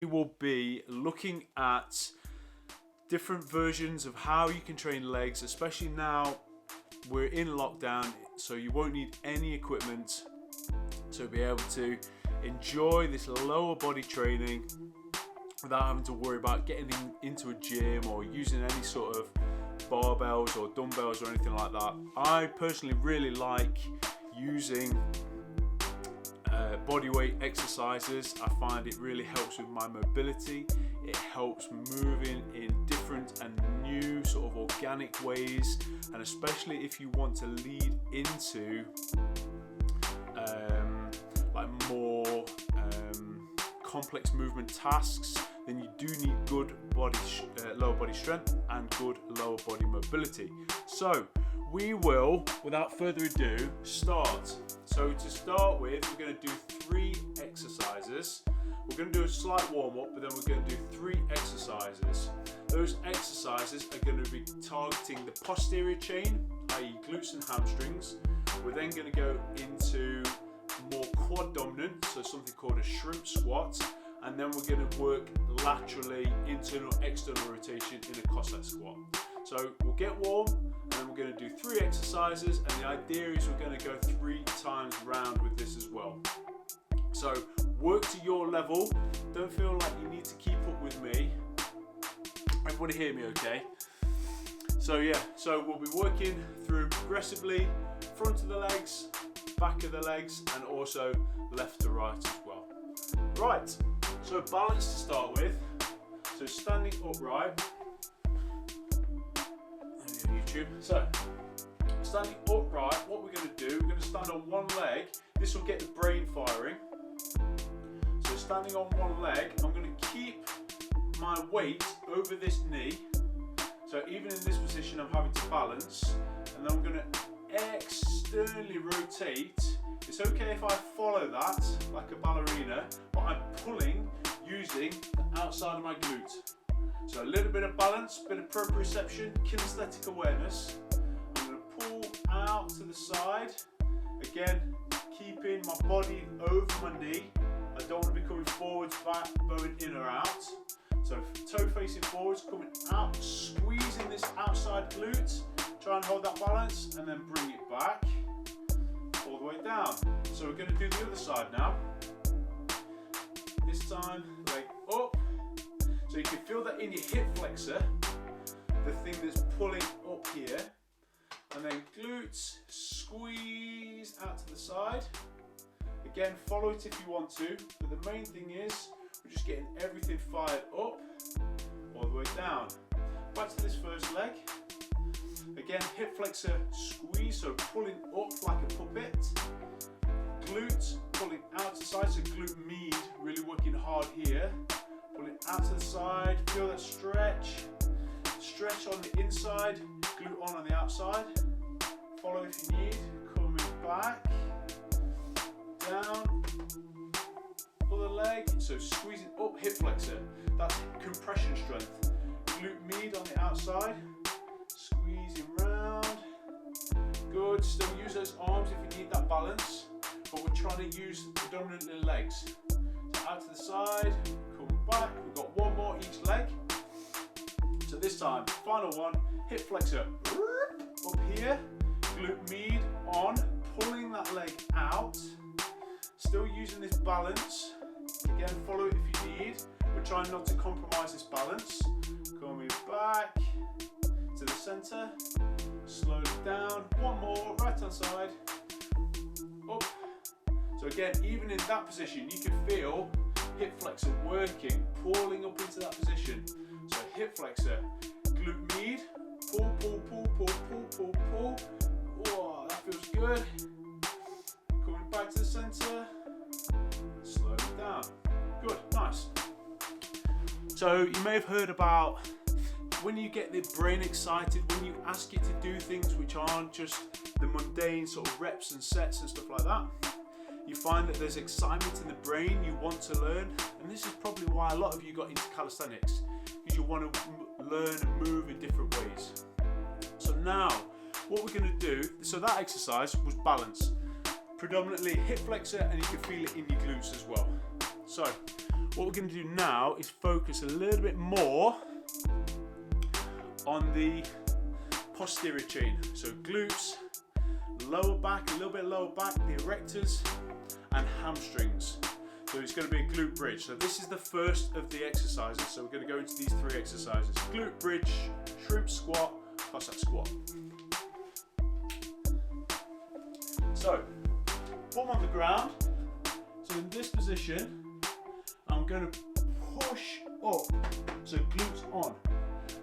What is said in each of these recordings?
we will be looking at different versions of how you can train legs, especially now we're in lockdown, so you won't need any equipment to be able to enjoy this lower body training without having to worry about getting into a gym or using any sort of barbells or dumbbells or anything like that. I personally really like using bodyweight exercises. I find it really helps with my mobility. It helps moving in different and new sort of organic ways, and especially if you want to lead into like more complex movement tasks, then you do need good lower body strength and good lower body mobility. So we will, without further ado, start. So to start with, we're going to do 3 exercises. We're going to do a slight warm-up, but then we're going to do 3 exercises. Those exercises are going to be targeting the posterior chain, i.e. glutes and hamstrings. We're then going to go into more quad dominant, so something called a shrimp squat, and then we're going to work laterally, internal, external rotation in a Cossack squat. So we'll get warm, and then we're going to do 3 exercises, and the idea is we're going to go 3 times round with this as well. So work to your level. Don't feel like you need to keep up with me. Everybody hear me okay? So yeah, so we'll be working through progressively front of the legs, back of the legs, and also left to right as well. Right, so balance to start with. So standing upright. YouTube. So standing upright, what we're going to do, we're going to stand on one leg. This will get the brain firing. So standing on one leg, I'm going to keep my weight over this knee. So even in this position, I'm having to balance, and then I'm going to externally rotate. It's okay if I follow that like a ballerina, but I'm pulling using the outside of my glute. So a little bit of balance, bit of proprioception, kinesthetic awareness. I'm going to pull out to the side. Again, keeping my body over my knee. I don't want to be coming forwards, back, going in or out. So toe facing forwards, coming out, squeezing this outside glute. Try and hold that balance, and then bring it back all the way down. So we're going to do the other side now. This time, leg up. So you can feel that in your hip flexor, the thing that's pulling up here. And then glutes, squeeze out to the side. Again, follow it if you want to, but the main thing is we're just getting everything fired up all the way down. Back to this first leg. Again, hip flexor squeeze, so pulling up like a puppet. Glute pulling out to the side, so glute med, really working hard here. Pulling out to the side, feel that stretch. Stretch on the inside, glute on the outside. Follow if you need, coming back, down, other leg, so squeezing up hip flexor, that's compression strength. Glute med on the outside, squeezing round, good, still use those arms if you need that balance, but we're trying to use predominantly legs. So out to the side, come back, we've got one more each leg. So this time, final one, hip flexor, up here, glute med on, pulling that leg out, still using this balance. Again, follow it if you need. We're trying not to compromise this balance. Coming back to the center, slow it down, one more, right hand side, up. So again, even in that position, you can feel hip flexor working, pulling up into that position. So hip flexor, glute med, pull, pull, pull, pull, pull, pull, pull. Oh, that feels good. Coming back to the center, slow it down. Good, nice. So you may have heard about when you get the brain excited, when you ask it to do things which aren't just the mundane sort of reps and sets and stuff like that, you find that there's excitement in the brain, you want to learn, and this is probably why a lot of you got into calisthenics, because you want to learn and move in different ways. So now, what we're going to do, so that exercise was balance, predominantly hip flexor, and you can feel it in your glutes as well. So, What we're going to do now is focus a little bit more on the posterior chain. So glutes, lower back, a little bit lower back, the erectors and hamstrings. So it's going to be a glute bridge. So this is the first of the exercises. So we're going to go into these 3 exercises. Glute bridge, shrimp squat, Cossack squat. So, bum on the ground. So in this position, I'm going to push up. So glutes on.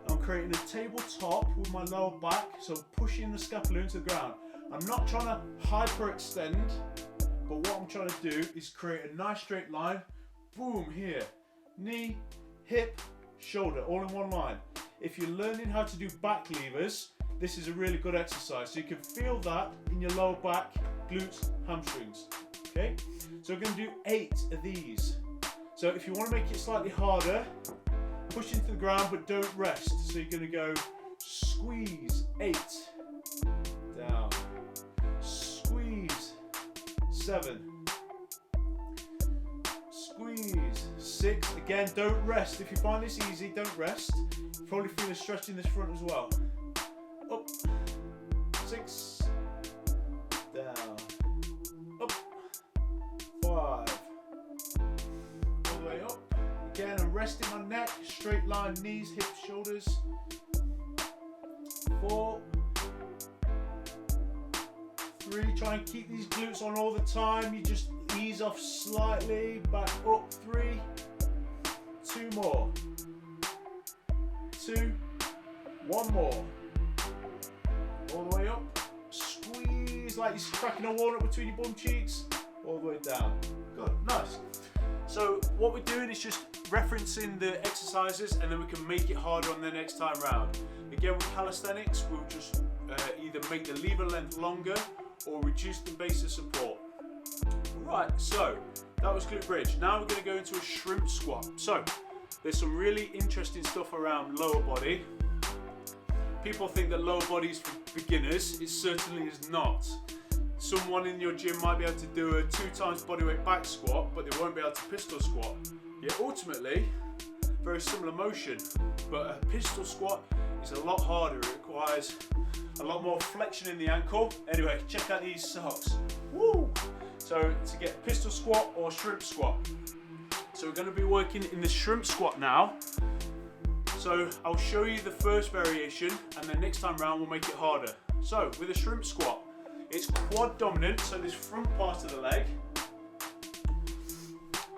I'm creating a tabletop with my lower back. So pushing the scapula into the ground. I'm not trying to hyperextend, but what I'm trying to do is create a nice straight line. Boom, here. Knee, hip, shoulder, all in one line. If you're learning how to do back levers, this is a really good exercise. So you can feel that in your lower back, glutes, hamstrings. Okay? So we're going to do 8 of these. So if you want to make it slightly harder, push into the ground but don't rest. So you're going to go squeeze, 8, down, squeeze, 7, squeeze, 6. Again, don't rest. If you find this easy, don't rest. You probably feel a stretch in this front as well. Up, 6, down, up, 5, all the way up. Again, I'm resting my neck, straight line, knees, hips, shoulders. 4, 3, try and keep these glutes on all the time. You just ease off slightly, back up. 3, 2 more, 2, 1 more, all the way up. Squeeze like you're cracking a walnut between your bum cheeks, all the way down. Good, nice. So what we're doing is just referencing the exercises, and then we can make it harder on the next time round. Again, with calisthenics, we'll just either make the lever length longer or reduce the base of support. Right, so that was glute bridge. Now we're going to go into a shrimp squat. So there's some really interesting stuff around lower body. People think that lower body is for beginners. It certainly is not. Someone in your gym might be able to do a 2 times bodyweight back squat, but they won't be able to pistol squat. Yet ultimately, very similar motion, but a pistol squat is a lot harder. It requires a lot more flexion in the ankle. Anyway, check out these socks. Woo! So to get a pistol squat or shrimp squat. So we're going to be working in the shrimp squat now. So I'll show you the first variation, and then next time round we'll make it harder. So with a shrimp squat, it's quad dominant, so this front part of the leg.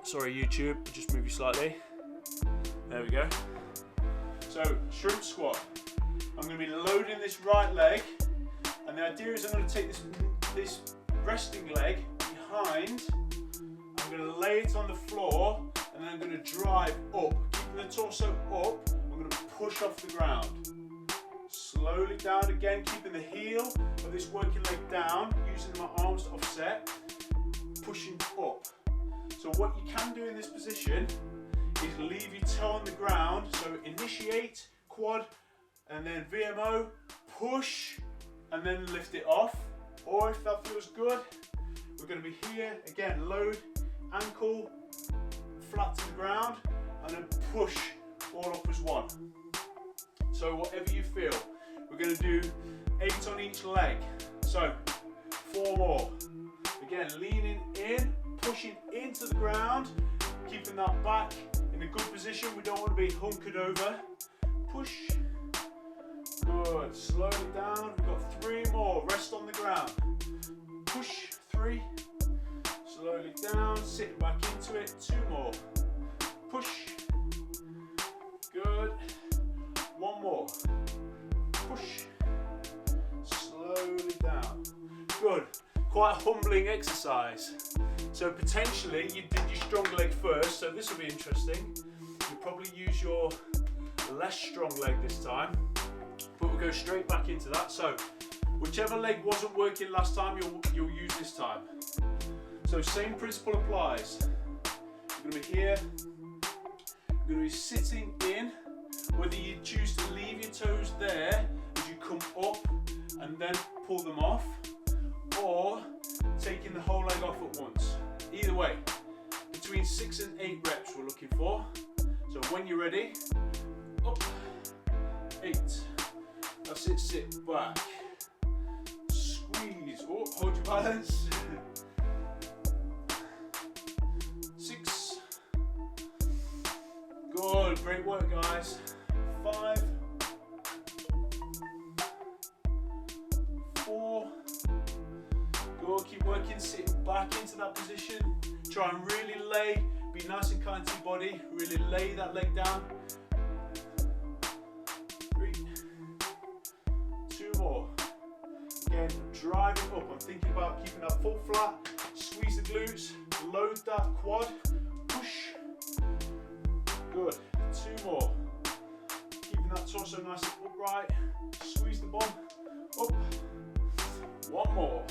Sorry YouTube, I'll just move you slightly. There we go. So shrimp squat. I'm going to be loading this right leg, and the idea is I'm going to take this resting leg behind. I'm going to lay it on the floor, and then I'm going to drive up, keeping the torso up. I'm going to push off the ground. Slowly down again, keeping the heel of this working leg down, using my arms to offset, pushing up. So what you can do in this position is leave your toe on the ground. So initiate, quad, and then VMO, push, and then lift it off. Or if that feels good, we're going to be here, again, load, ankle, flat to the ground, and then push all up as one. So whatever you feel. We're going to do 8 on each leg. So 4 more. Again, leaning in, pushing into the ground, keeping that back in a good position. We don't want to be hunkered over. Push. Good. Slow it down. We've got 3 more. Rest on the ground. Push. 3. Slowly down. Sit back into it. 2 more. Push. Good. 1 more. Push. Slowly down. Good. Quite a humbling exercise. So potentially you did your strong leg first, so this will be interesting. You'll probably use your less strong leg this time, but we'll go straight back into that. So whichever leg wasn't working last time, you'll use this time. So same principle applies. You're going to be here. You're going to be sitting in. Whether you choose to leave your toes there as you come up and then pull them off, or taking the whole leg off at once. Either way, the between 6 and 8 reps we're looking for. So when you're ready, up, 8. That's it, sit back. Squeeze, oh, hold your balance. 6. Good, great work guys. 5. 4. Good, keep working, sitting back into that position. Try and really lay, be nice and kind to your body, really lay that leg down. 3. 2 more. Again, drive it up. I'm thinking about keeping that foot flat, squeeze the glutes, load that quad, push. Good, 2 more. Keeping that torso nice and upright, squeeze the bum, up. 1 more.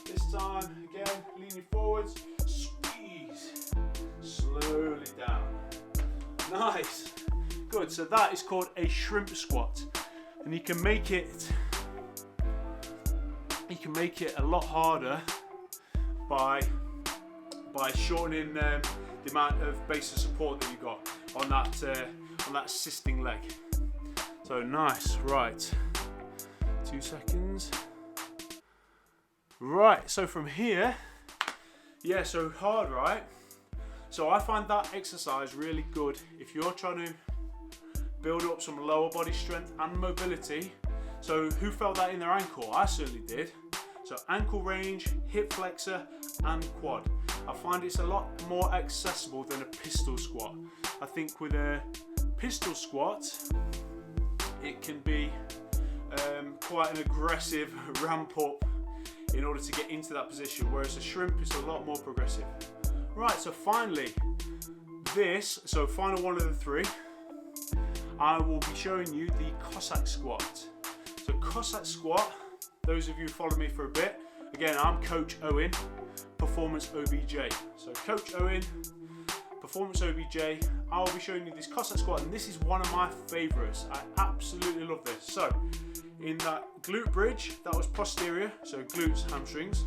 This time, again, leaning forwards, squeeze, slowly down. Nice. Good, so that is called a shrimp squat. And you can make it a lot harder by shortening the amount of base of support that you got on that assisting leg. So nice, right. 2 seconds. Right, so from here, yeah, so hard, right? So I find that exercise really good if you're trying to build up some lower body strength and mobility. So who felt that in their ankle? I certainly did. So ankle range, hip flexor and quad. I find it's a lot more accessible than a pistol squat. I think with a pistol squat, it can be quite an aggressive ramp up in order to get into that position, whereas a shrimp is a lot more progressive. Right, so finally, final one of the 3, I will be showing you the Cossack squat. So Cossack squat, those of you who follow me for a bit, again, I'm Coach Owen, Performance OBJ. So Coach Owen, Performance OBJ, I will be showing you this Cossack squat, and this is one of my favorites. I absolutely love this. So in that glute bridge, that was posterior, so glutes, hamstrings.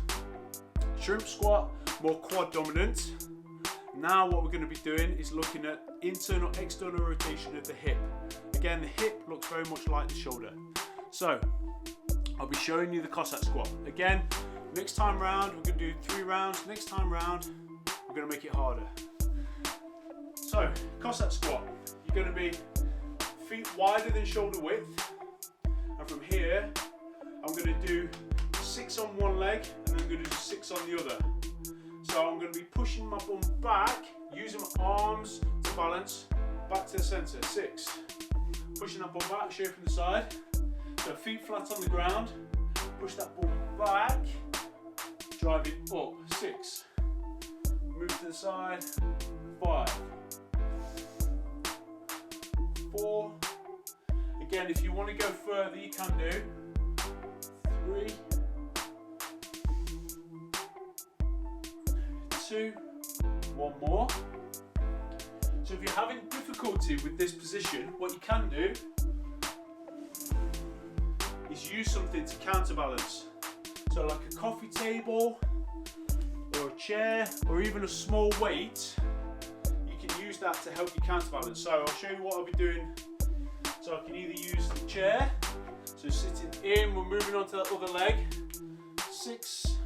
Shrimp squat, more quad dominant. Now what we're going to be doing is looking at internal, external rotation of the hip. Again, the hip looks very much like the shoulder. So I'll be showing you the Cossack squat. Again, next time round, we're going to do 3 rounds. Next time round, we're going to make it harder. So, Cossack squat, you're going to be feet wider than shoulder width. And from here, I'm going to do 6 on one leg, and then I'm going to do 6 on the other. So I'm going to be pushing my bum back, using my arms to balance, back to the centre, 6. Pushing that bum back, shaping the side. So feet flat on the ground, push that bum back, drive it up, 6. Move to the side, 5. 4. Again, if you want to go further, you can do. 3. 2. 1 more. So if you're having difficulty with this position, what you can do is use something to counterbalance. So like a coffee table, or a chair, or even a small weight, you can use that to help you counterbalance. So I'll show you what I'll be doing. So I can either use the chair, so sitting in, we're moving on to that other leg, 6,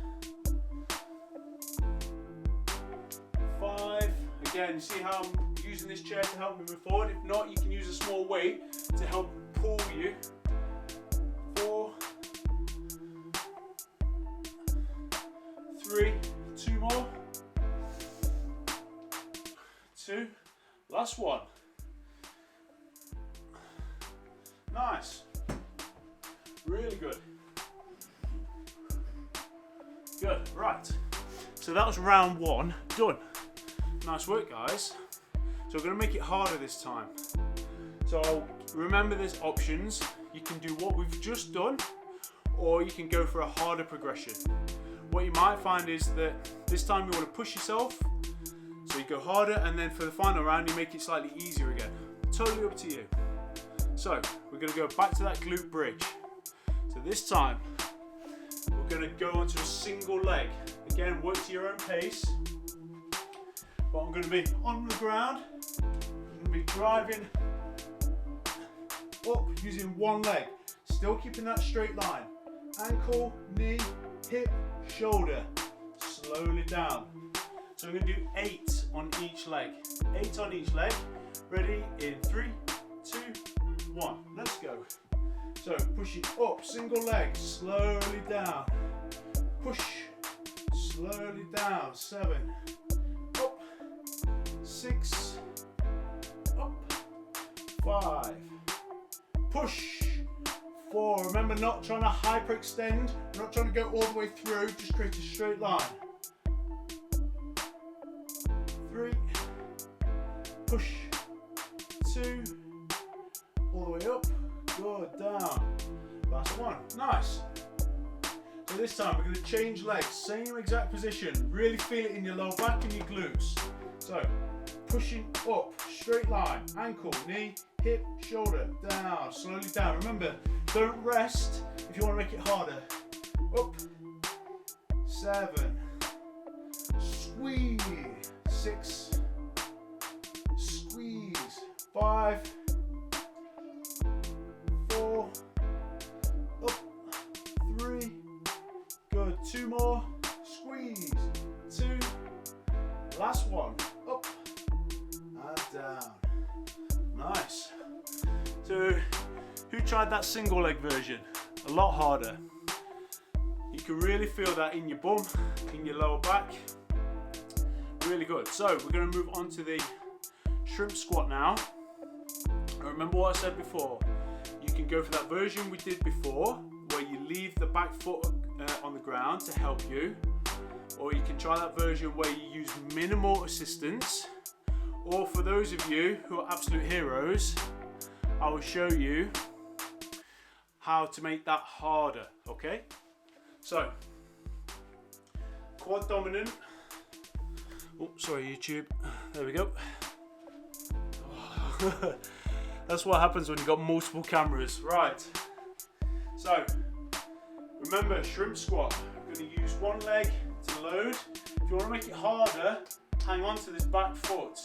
5, again, you see how I'm using this chair to help me move forward. If not, you can use a small weight to help pull you. 4, 3, 2 more, 2, last one. Nice, really good. Good, right. So that was round 1, done. Nice work, guys. So we're gonna make it harder this time. So remember there's options. You can do what we've just done, or you can go for a harder progression. What you might find is that this time you want to push yourself, so you go harder, and then for the final round you make it slightly easier again. Totally up to you. So we're going to go back to that glute bridge. So this time we're going to go onto a single leg. Again, work to your own pace. but I'm going to be on the ground. I'm going to be driving up using one leg, still keeping that straight line. Ankle, knee, hip, shoulder. Slowly down. So we're going to do 8 on each leg. 8 on each leg. Ready in 3, 2, 1. Let's go. So push it up, single leg, slowly down. Push, slowly down. 7, up, 6, up, 5, push, 4. Remember, not trying to hyperextend, not trying to go all the way through, just create a straight line. 3, push, 2, all the way up, good, down. Last one, nice. So this time we're going to change legs, same exact position, really feel it in your lower back and your glutes. So pushing up, straight line, ankle, knee, hip, shoulder, down, slowly down. Remember, don't rest if you want to make it harder. Up, 7, squeeze, 6, squeeze, 5, 4, up, 3, good, 2 more, squeeze, 2, last one, up and down. Nice. So who tried that single leg version? A lot harder. You can really feel that in your bum, in your lower back. Really good. So we're going to move on to the shrimp squat now. And remember what I said before. You can go for that version we did before, where you leave the back foot on the ground to help you. Or you can try that version where you use minimal assistance. Or for those of you who are absolute heroes, I will show you how to make that harder, okay? So, quad dominant. Oh, sorry YouTube. There we go. That's what happens when you've got multiple cameras. Right. So, remember, shrimp squat. We're going to use one leg to load. If you want to make it harder, hang on to this back foot.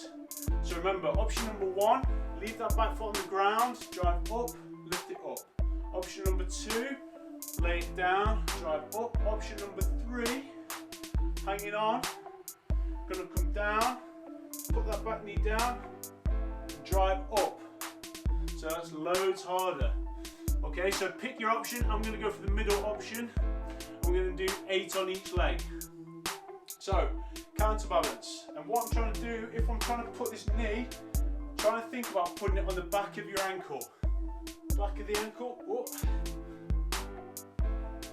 So remember, option number 1, leave that back foot on the ground, drive up, lift it up. Option number 2, lay it down, drive up. Option number 3, hanging on, gonna come down, put that back knee down, drive up. So that's loads harder. Okay, so pick your option. I'm gonna go for the middle option. I'm gonna do 8 on each leg. So, counterbalance. And what I'm trying to do, if I'm trying to put this knee, trying to think about putting it on the back of your ankle. Back of the ankle, oh.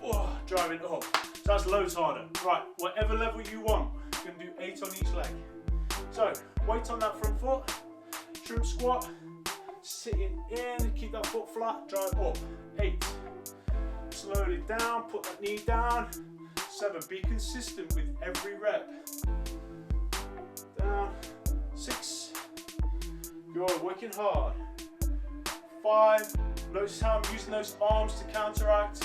Oh, driving up. So that's loads harder. Right, whatever level you want, you're going to do 8 on each leg. So, weight on that front foot, shrimp squat, sitting in, keep that foot flat, drive up. 8. Slowly down, put that knee down. 7, be consistent with every rep. Down. 6, good, working hard. 5, notice how I'm using those arms to counteract.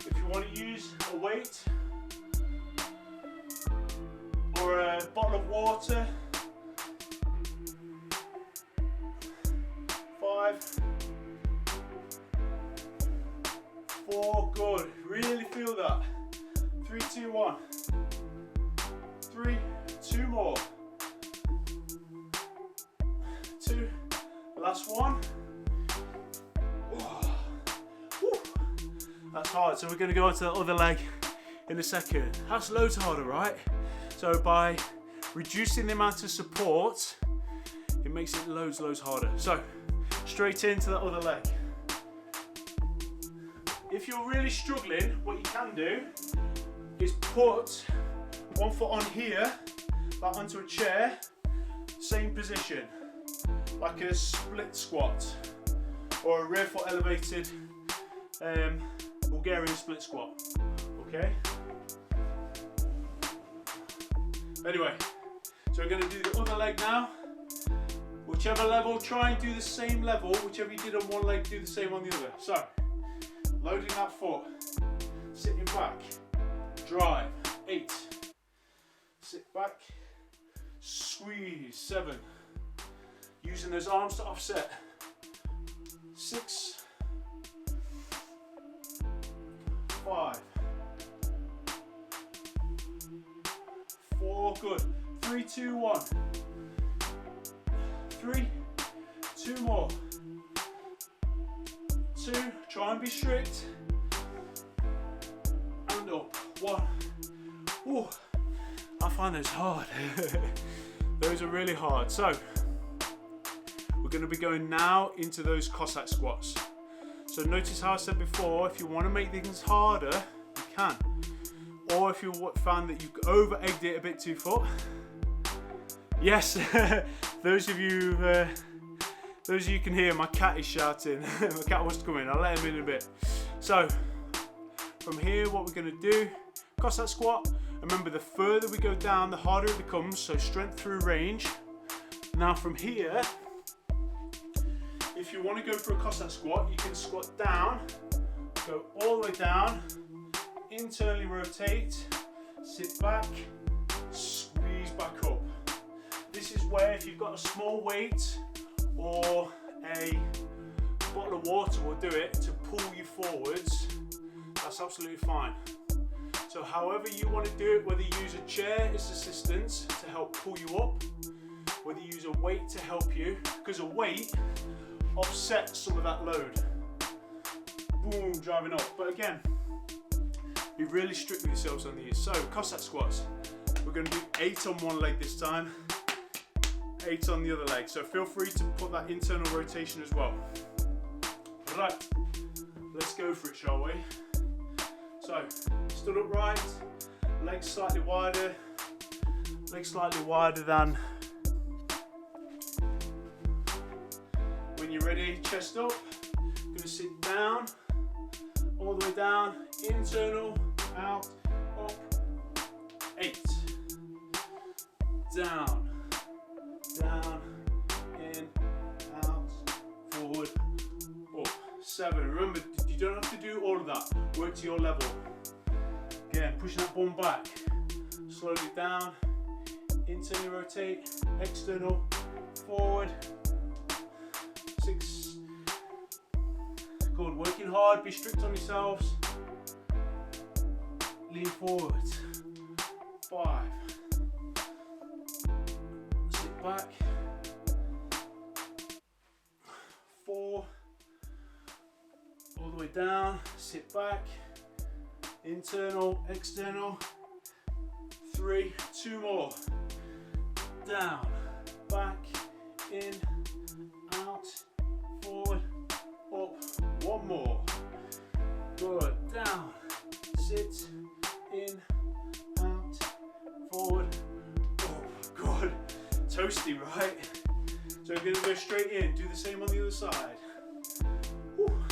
If you want to use a weight or a bottle of water. 5, 4, good, really feel that. 3, 2, 1. 3, 2 more. 2, last one. Oh. Woo. That's hard, so we're going to go on to the other leg in a second. That's loads harder, right? So by reducing the amount of support, it makes it loads harder. So straight into the other leg. If you're really struggling, what you can do is put one foot on here, back onto a chair, same position, like a split squat or a rear foot elevated Bulgarian split squat. Okay. Anyway, so we're going to do the other leg now. Whichever level, try and do the same level. Whichever you did on one leg, do the same on the other. So, loading that foot, sitting back. Drive, 8, sit back, squeeze, 7. Using those arms to offset, 6, 5, 4, good, 3, 2, 1, 3, 2 more, 2, try and be strict, and up, 1, ooh, I find those hard, those are really hard. So we're going to be going now into those Cossack squats. So notice how I said before, if you want to make things harder, you can. Or if you found that you over-egged it a bit too far. Yes, those of you can hear, my cat is shouting. My cat wants to come in, I'll let him in a bit. So, from here what we're going to do, Cossack squat. Remember, the further we go down, the harder it becomes, so strength through range. Now from here, if you want to go for a Cossack squat, you can squat down, go all the way down, internally rotate, sit back, squeeze back up. This is where if you've got a small weight or a bottle of water will do it to pull you forwards, that's absolutely fine. So however you want to do it, whether you use a chair as assistance to help pull you up, whether you use a weight to help you, because a weight offsets some of that load. Boom, driving up. But again, be really strict with yourselves on these. So Cossack squats, we're going to do 8 on one leg this time, 8 on the other leg. So feel free to put that internal rotation as well. Right, let's go for it, shall we? So, stood upright, legs slightly wider than when you're ready, chest up. Gonna sit down, all the way down, internal, out, up, 8, down, in, out, forward, up, 7. Remember, you don't have to do all of that, work to your level. Again, pushing that bum back, slowly down, internally rotate, external, forward, 6, good, working hard, be strict on yourselves, lean forward, 5, sit back, 4, all the way down, sit back, internal, external, 3, 2 more, down, back, in, out, forward, up, 1 more, good, down, sit, in, out, forward, up, good, toasty, right? So we're going to go straight in, do the same on the other side. Whew.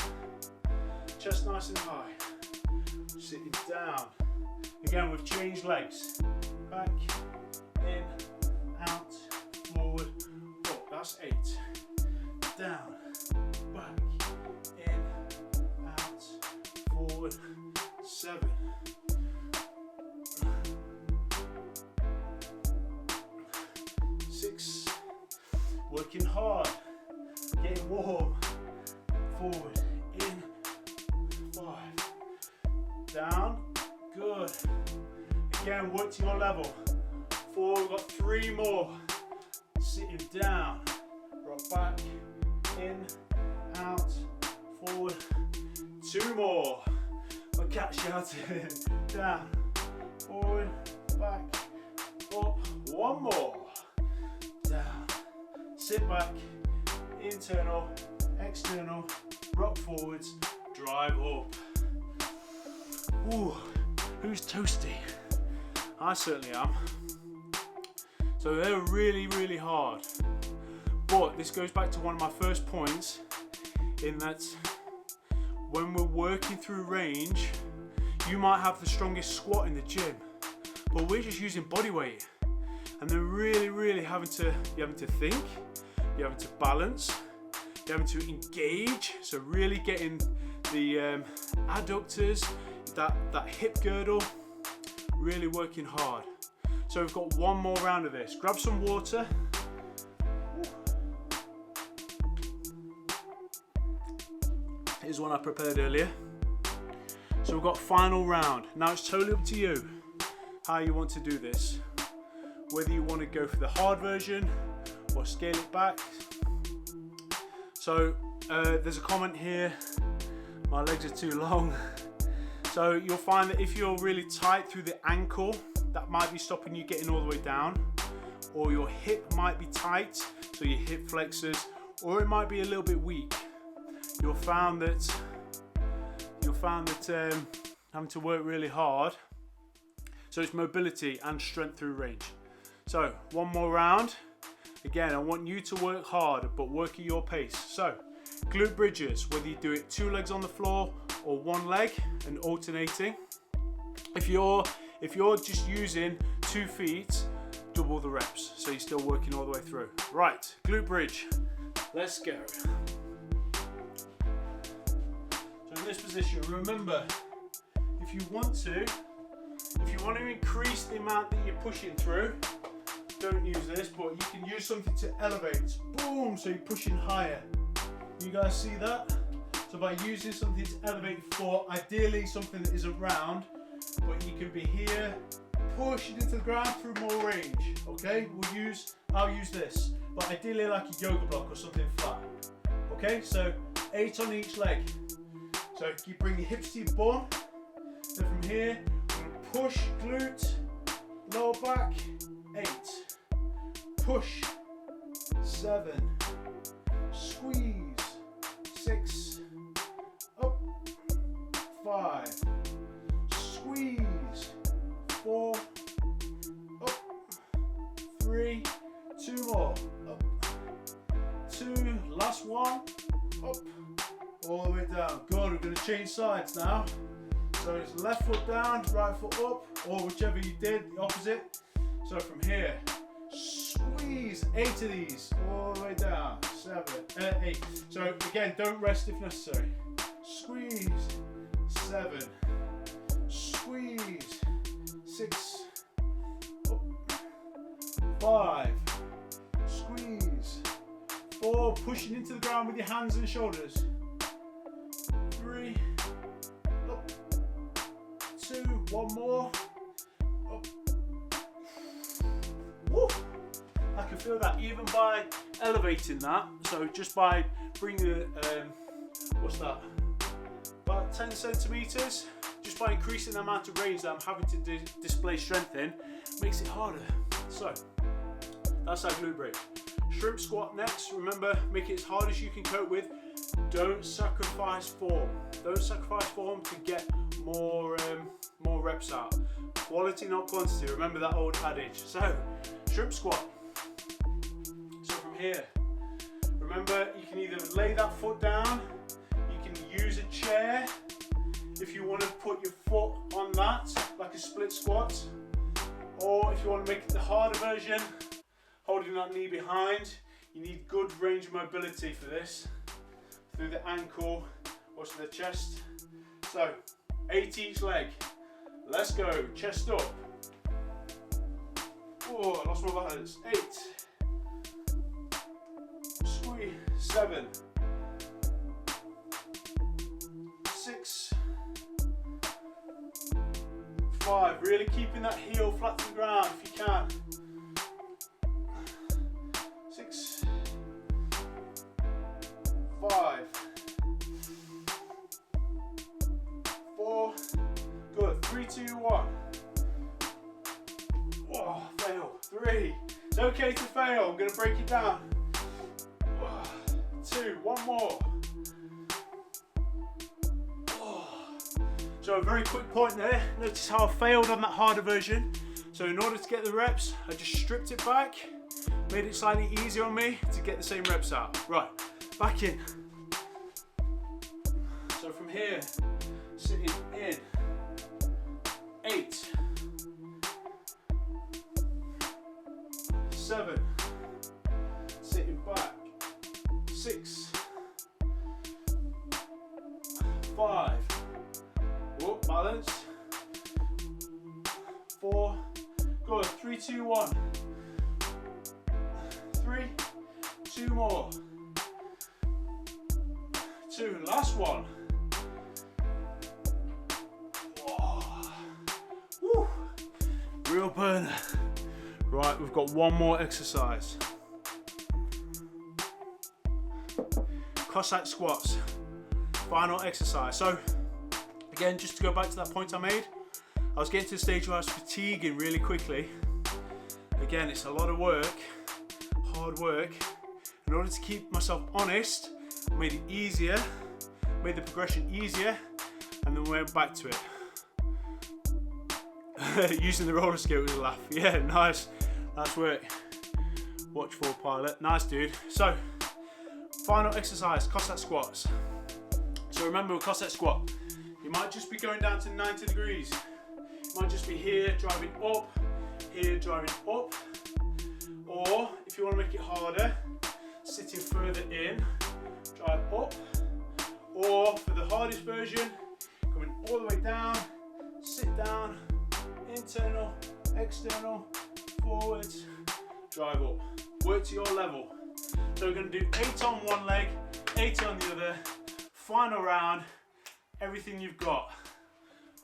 Chest nice and high, sitting down, again we've changed legs, back, in, out, forward, up, that's 8, down, back, in, out, forward, 7, 6, working hard, getting warm, forward, in, 5, down, good, again work to your level, 4, we've got 3 more, sitting down, rock back, in, out, forward, 2 more, my cat shouting, down, forward, back, up, 1 more, down, sit back, internal, external, rock forwards, drive up. Ooh, who's toasty? I certainly am. So they're really, really hard. But this goes back to one of my first points, in that when we're working through range, you might have the strongest squat in the gym, but we're just using body weight. And they're really, really you're having to think, you're having to balance, you're having to engage, so really getting the adductors, that hip girdle, really working hard. So we've got one more round of this. Grab some water. Here's one I prepared earlier. So we've got final round. Now it's totally up to you how you want to do this. Whether you want to go for the hard version or scale it back. So there's a comment here, my legs are too long. So you'll find that if you're really tight through the ankle, that might be stopping you getting all the way down. Or your hip might be tight, so your hip flexors, or it might be a little bit weak. You'll find that having to work really hard. So it's mobility and strength through range. So one more round. Again, I want you to work hard, but work at your pace. So glute bridges, whether you do it 2 legs on the floor or 1 leg and alternating. If you're just using 2 feet, double the reps. So you're still working all the way through. Right, glute bridge. Let's go. So in this position, remember, if you want to increase the amount that you're pushing through, don't use this, but you can use something to elevate. Boom, so you're pushing higher. You guys see that? So by using something to elevate for, ideally something that isn't round, but you can be here, push it into the ground through more range. Okay, I'll use this, but ideally like a yoga block or something flat. Okay, so 8 on each leg. So you bring your hips to your bum. So from here, we're gonna push glute, lower back, 8. Push, 7. Squeeze, 6. Up, 5. Squeeze, 4. Up, 3. 2 more. Up, 2. Last one. Up, all the way down. Good. We're going to change sides now. So it's left foot down, right foot up, or whichever you did, the opposite. So from here, squeeze 8 of these, all the way down, 8. So again, don't rest if necessary. Squeeze, 7, squeeze, 6, up, 5, squeeze, 4, pushing into the ground with your hands and shoulders, 3, up, 2, 1 more, up. Woo! I can feel that even by elevating that. So just by bringing what's that? About 10 centimeters. Just by increasing the amount of range that I'm having to display strength in, makes it harder. So that's our glute bridge. Shrimp squat next. Remember, make it as hard as you can cope with. Don't sacrifice form. Don't sacrifice form to get more reps out. Quality, not quantity. Remember that old adage. So, shrimp squat. So from here, remember you can either lay that foot down, you can use a chair if you want to put your foot on that, like a split squat, or if you want to make it the harder version, holding that knee behind. You need good range of mobility for this, through the ankle or to the chest. So 8 each leg. Let's go, chest up. Oh, I lost my balance. 8. Squeeze. 7. 6. 5. Really keeping that heel flat to the ground if you can. 6. 5. 4. Good. 3, 2, 1. Oh, fail. 3. It's okay to fail. I'm going to break it down. 2. 1 more. So a very quick point there. Notice how I failed on that harder version. So in order to get the reps, I just stripped it back, made it slightly easier on me to get the same reps out. Right, back in. So from here, sitting in. 8. 7. Sitting back. 6. 5. Whoop, balance. 4. Good. 3, 2, 1. 3, 2 more. 2, last one. Woo. Real burner. Right, we've got one more exercise. Cossack squats. Final exercise. So, again, just to go back to that point I made, I was getting to the stage where I was fatiguing really quickly. Again, it's a lot of work, hard work. In order to keep myself honest, I made it easier, made the progression easier, and then went back to it. Using the roller skate was a laugh. Yeah, nice work. Watch for pilot. Nice, dude. So, final exercise, Cossack squats. So remember with Cossack squat, you might just be going down to 90 degrees. You might just be here, driving up, here, driving up. Or, if you want to make it harder, sitting further in, drive up. Or, for the hardest version, coming all the way down, sit down, internal, external, forwards, drive up. Work to your level. So we're going to do 8 on one leg, 8 on the other. Final round, everything you've got.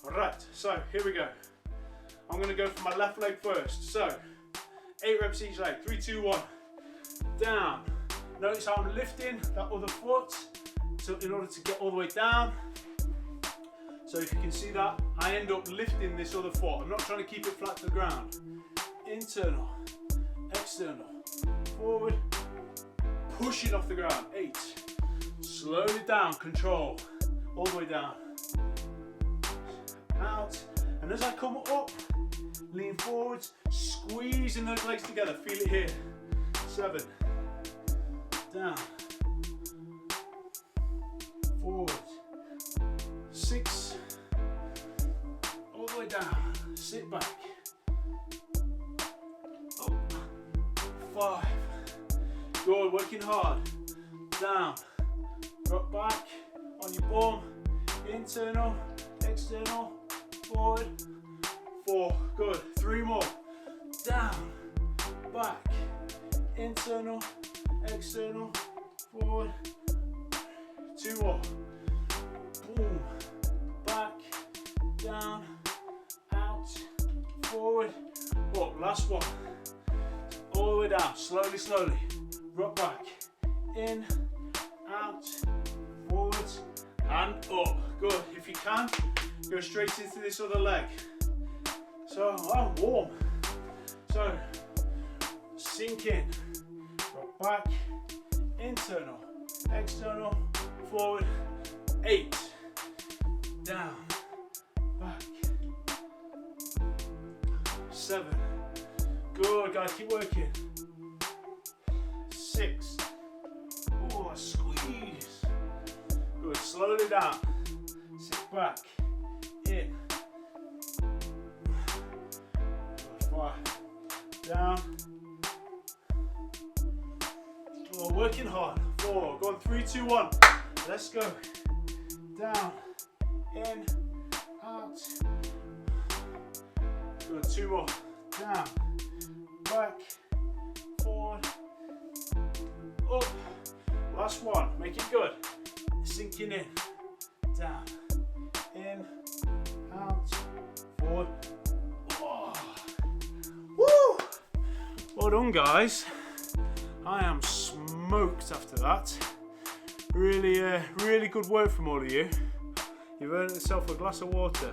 Alright, so here we go. I'm going to go for my left leg first. So, 8 reps each leg. 3, 2, 1. Down. Notice how I'm lifting that other foot. So in order to get all the way down. So if you can see that, I end up lifting this other foot. I'm not trying to keep it flat to the ground. Internal, external, forward, pushing off the ground. 8. Slowly down, control, all the way down. Out, and as I come up, lean forwards, squeezing those legs together. Feel it here. 7. Down. Forward. 6. All the way down. Sit back. Up. 5. Good, working hard. Down. Drop back on your bum. Internal, external, forward. 4. Good. 3 more. Down. Back. Internal, external, forward. 2 more. Boom. Back. Down. Out. Forward. Up. Last one. All the way down. Slowly, slowly. Rock back. In. Out. Forwards. And up. Good. If you can, go straight into this other leg. So I'm warm. So sink in. Rock back. Internal. External. Forward. 8. Down. Back. 7. Good, guys, keep working. 6. Oh, squeeze. Good, slowly down. Sit back. In. 5. Down. Oh, working hard. 4. Go on, 3, 2, 1. Let's go. Down. In. Out. Good, 2 more. Down. Back. Forward. Up. Last one. Make it good. Sinking in. Down. In. Out. Forward. Oh. Woo! Well done, guys. I am smoked after that. Really good work from all of you. You've earned yourself a glass of water.